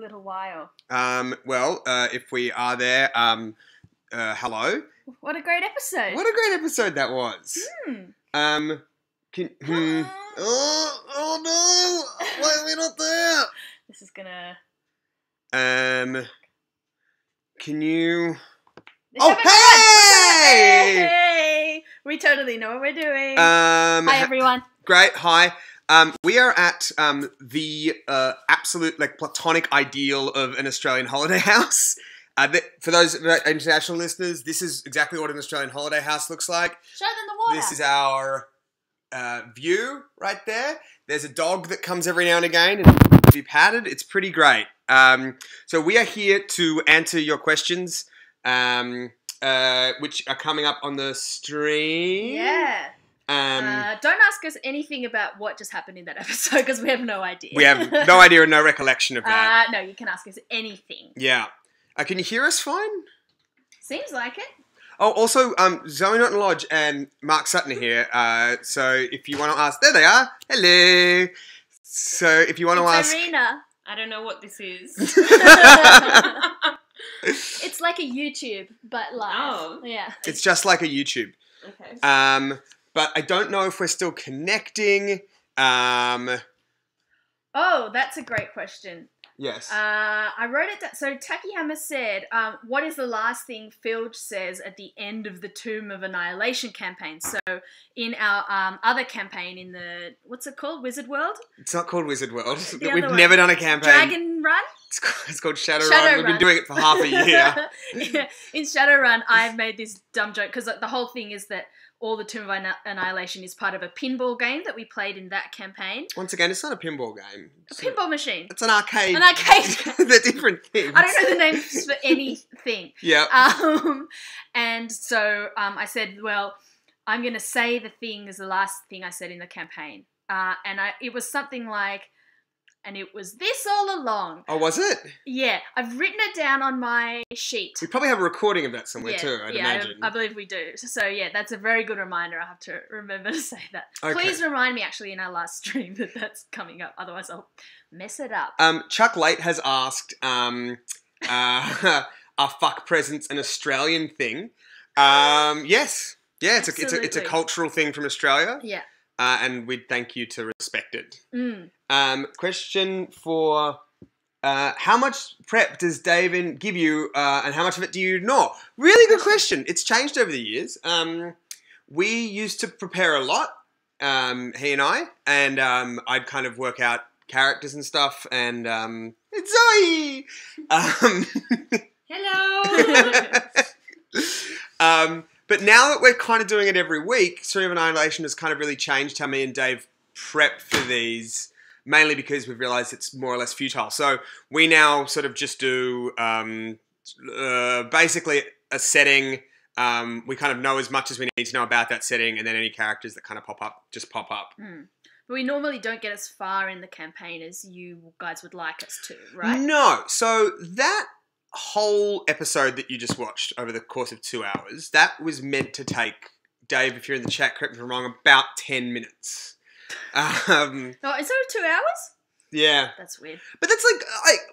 little while. If we are there, hello. What a great episode. What a great episode that was. Oh no! Why are we not there? This is gonna... Can you... Hey! We totally know what we're doing. Hi, everyone. Great, hi. We are at the absolute, platonic ideal of an Australian holiday house. For those international listeners, this is exactly what an Australian holiday house looks like. Show them the water. This is our view right there. There's a dog that comes every now and again and to be patted. It's pretty great. So we are here to answer your questions, which are coming up on the stream. Yeah. Don't ask us anything about what just happened in that episode because we have no idea. We have no idea and no recollection of that. No, you can ask us anything. Yeah. Can you hear us fine? Seems like it. Oh, also, Zoe Norton Lodge and Mark Sutton are here. So if you want to ask, there they are. Hello. So if you want to ask, Irina. I don't know what this is. It's like a YouTube, but live. Oh. Yeah. It's just like a YouTube. Okay. But I don't know if we're still connecting. Oh, that's a great question. Yes. I wrote it down. So Tacky Hammer said, what is the last thing Filge says at the end of the Tomb of Annihilation campaign? So in our other campaign in the, what's it called? Wizard World? It's not called Wizard World. The We've other never one. done a campaign. Dragon Run? It's called Shadowrun. We've been doing it for half a year. Yeah. In Shadowrun, I've made this dumb joke because the whole thing is that all the Tomb of Annihilation is part of a pinball game that we played in that campaign. Once again, it's not a pinball game. A pinball machine. It's an arcade. An arcade. They're different things. I don't know the names for anything. Yeah. And so I said, well, I'm going to say the thing as the last thing I said in the campaign. It was something like, and it was this all along. Oh, was it? Yeah. I've written it down on my sheet. We probably have a recording of that somewhere too, I'd imagine. I believe we do. So, yeah, that's a very good reminder. I have to remember to say that. Okay. Please remind me, actually, in our last stream that that's coming up. Otherwise, I'll mess it up. Chuck Late has asked, are fuck presents an Australian thing? Yes. Yeah, it's a cultural thing from Australia. Yeah. And we'd thank you to respect it. Mm. Question for... how much prep does David give you, and how much of it do you ignore? Really good question. It's changed over the years. We used to prepare a lot, he and I, and I'd kind of work out characters and stuff, and it's Zoe! Hello. But now that we're kind of doing it every week, Stream of Annihilation has kind of really changed how me and Dave prep for these, mainly because we've realised it's more or less futile. So we now sort of just do basically a setting. We kind of know as much as we need to know about that setting, and then any characters that kind of pop up, just pop up. Mm. But we normally don't get as far in the campaign as you guys would like us to, right? No. So that whole episode that you just watched over the course of 2 hours, that was meant to take, Dave, if you're in the chat, correct me if I'm wrong, about 10 minutes. Oh, instead of 2 hours? Yeah. That's weird. But that's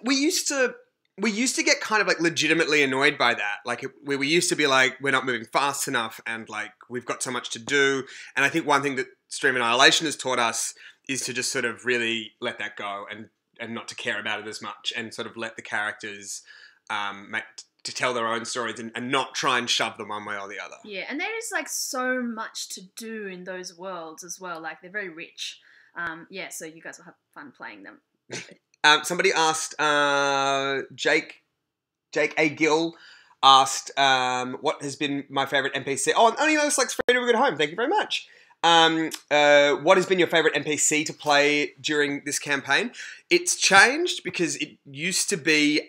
we used to get kind of legitimately annoyed by that. We used to be like, we're not moving fast enough and we've got so much to do. And I think one thing that Stream Annihilation has taught us is to just sort of really let that go and not to care about it as much and sort of let the characters to tell their own stories and not try and shove them one way or the other. Yeah, and there is so much to do in those worlds as well. They're very rich. So you guys will have fun playing them. Somebody asked, Jake A. Gill asked, what has been my favourite NPC? Oh, only knows Freedom of Good Home. Thank you very much. What has been your favourite NPC to play during this campaign? It's changed because it used to be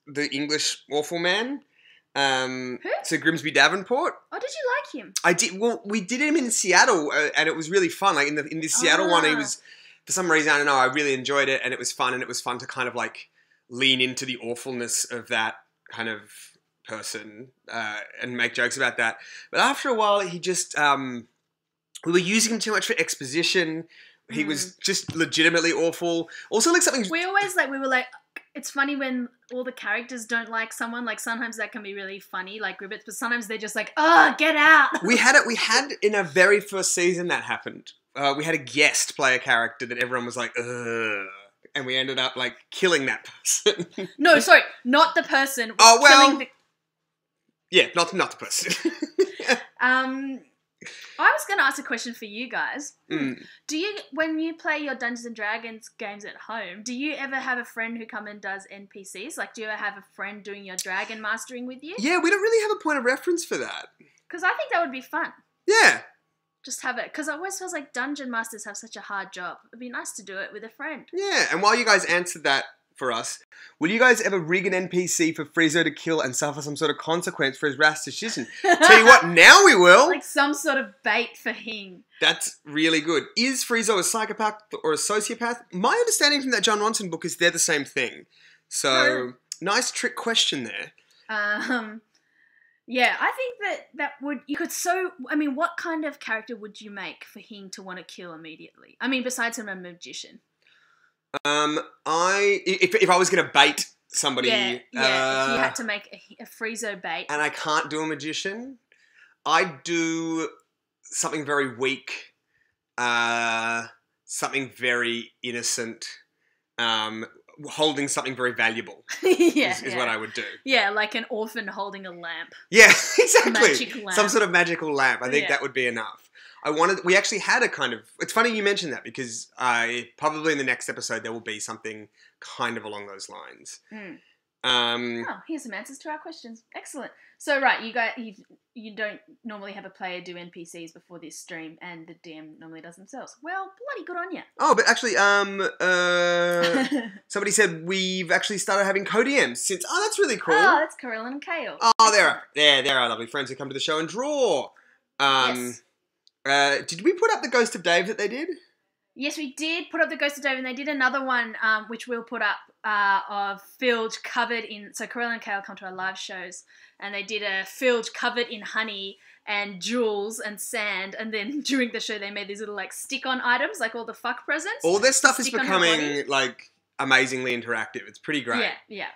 the English Awful Man. Who? So Grimsby Davenport. Oh, did you like him? I did. Well, we did him in Seattle, and it was really fun. In this Seattle one, he was, for some reason, I don't know, I really enjoyed it, and it was fun, to kind of lean into the awfulness of that kind of person and make jokes about that. But after a while, he just we were using him too much for exposition. He was just legitimately awful. Also, like something. We were like, it's funny when all the characters don't like someone. Like sometimes that can be really funny, like Gribbets, but sometimes they're just like, oh, get out. We had in our very first season that happened. We had a guest play a character that everyone was like, ugh. And we ended up like killing that person. No, sorry, not the person. Oh, well. Killing Yeah, not the person. I was going to ask a question for you guys. Mm. Do you, when you play your Dungeons and Dragons games at home, do you ever have a friend who come and does NPCs? Like, do you ever have a friend doing your dragon mastering with you? Yeah, we don't really have a point of reference for that. Because I think that would be fun. Yeah. Just have it. Because it always feels like dungeon masters have such a hard job. It'd be nice to do it with a friend. Yeah, and while you guys answered that for us, will you guys ever rig an NPC for Friezo to kill and suffer some sort of consequence for his rash decision? Tell you what, now we will. Like some sort of bait for Hing. That's really good. Is Friezo a psychopath or a sociopath? My understanding from that John Ronson book is they're the same thing. So, nice trick question there. Yeah, I think that would, you could what kind of character would you make for Hing to want to kill immediately? I mean, besides him a magician. If I was going to bait somebody, if you had to make a Friezo bait, and I can't do a magician, I'd do something very weak, something very innocent, holding something very valuable. is what I would do. Yeah, like an orphan holding a lamp. Yeah, exactly. Magic lamp. Some sort of magical lamp. I think that would be enough. We actually had a kind of, it's funny you mentioned that because probably in the next episode there will be something kind of along those lines. Here's some answers to our questions. Excellent. So right, you don't normally have a player do NPCs before this stream, and the DM normally does themselves. Well, bloody good on you. Oh, but actually, somebody said we've actually started having co-DMs since. Oh, that's really cool. Oh, that's Carolyn and Kale. Oh, there are lovely friends who come to the show and draw. Yes. Did we put up the Ghost of Dave that they did? Yes, we did put up the Ghost of Dave, and they did another one, which we'll put up, of Filge covered in... So Corella and Kale come to our live shows, and they did a Filge covered in honey and jewels and sand, and then during the show they made these little, like, stick-on items, like all the fuck presents. All their stuff is becoming, like, amazingly interactive. It's pretty great. Yeah.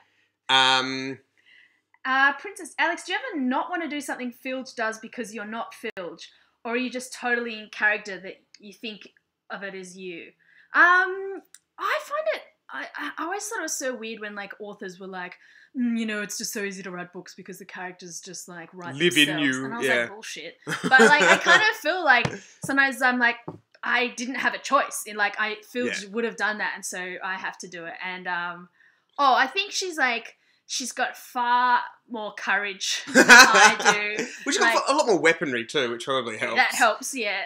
Princess Alex, do you ever not want to do something Filge does because you're not Filge? Or are you just totally in character that you think of it as you? I find it, I always thought it was so weird when like authors were like, it's just so easy to write books because the characters just like write live themselves. in you. And I was like, bullshit. But like I kind of feel like sometimes I'm like, I didn't have a choice. I feel would have done that, and so I have to do it. And I think she's got far more courage than I do. Which got a lot more weaponry too, which probably helps. That helps, yeah.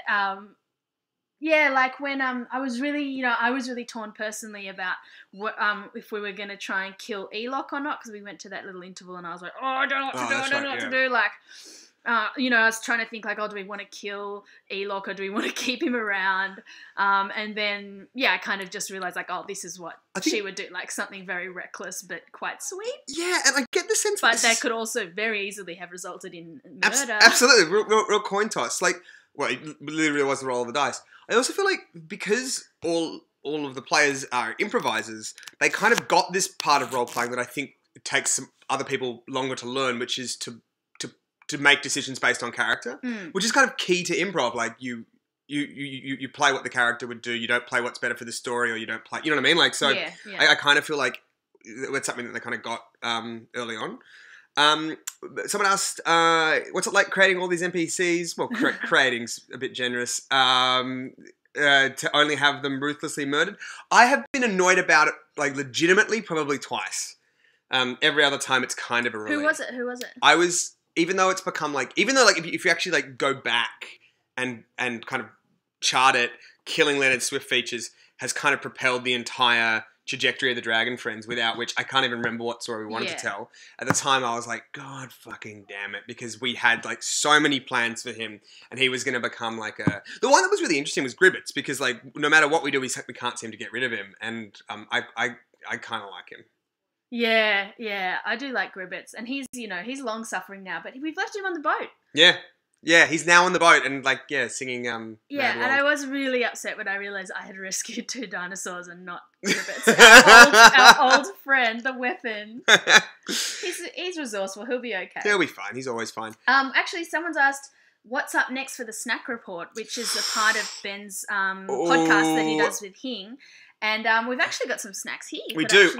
Like when I was really torn personally about what if we were going to try and kill Elok or not, because we went to that little interval and I was like, I don't know what to do, I don't know what to do. Like, I was trying to think like, do we want to kill Elok or do we want to keep him around? And then, I kind of just realized like, this is what she would do, like something very reckless but quite sweet. Yeah, and I get the sense but that could also very easily have resulted in murder. Absolutely, real coin toss. Like, well, it literally was the roll of the dice. I also feel like because all of the players are improvisers, they kind of got this part of role-playing that I think it takes some other people longer to learn, which is to make decisions based on character, which is kind of key to improv. Like you play what the character would do. You don't play what's better for the story, or you don't play. You know what I mean? Like, so I kind of feel like it's something that they kind of got early on. Someone asked, what's it like creating all these NPCs? Well, creating's a bit generous. To only have them ruthlessly murdered. I have been annoyed about it, like legitimately, probably twice. Every other time, it's kind of a relief. Who was it? I was, even though if you actually like go back and kind of chart it, killing Leonard Swift features has kind of propelled the entire trajectory of the Dragon Friends, without which I can't even remember what story we wanted to tell. At the time, I was like, God fucking damn it, because we had like so many plans for him, and he was going to become like a... The one that was really interesting was Gribbets, because like no matter what we do, we can't seem to get rid of him, and I kind of like him. Yeah, I do like Gribbets, and he's long suffering now, but we've left him on the boat. Yeah. Yeah, he's now on the boat and singing. Yeah, Mad and I World. was really upset when I realised I had rescued 2 dinosaurs and not Gribbets. our old friend, the weapon. He's resourceful. He'll be okay. He'll be fine. He's always fine. Actually, someone's asked, what's up next for the Snack Report, which is a part of Ben's podcast that he does with Hing. And we've actually got some snacks here. We do.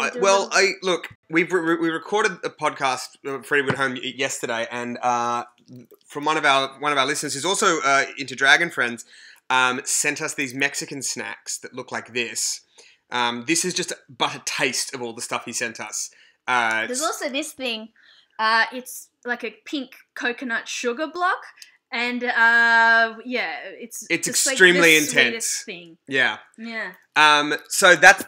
We recorded a podcast. Freddie went home yesterday, and from one of our listeners who's also into Dragon Friends, sent us these Mexican snacks that look like this. This is just but a taste of all the stuff he sent us. There's also this thing. It's like a pink coconut sugar block. And it's extremely like the intense. sweetest thing. Yeah. Yeah. So that's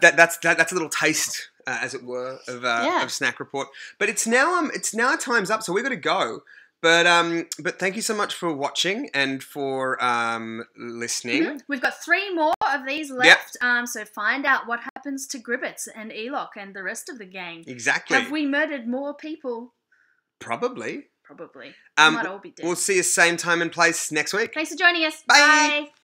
a little taste, as it were, of Snack Report. But it's now time's up, so we've got to go. But thank you so much for watching and for listening. Mm-hmm. We've got 3 more of these left. Yep. So find out what happens to Gribbets and Elok and the rest of the gang. Exactly. Have we murdered more people? Probably. They might all be dead. We'll see you same time and place next week. Thanks for joining us. Bye. Bye.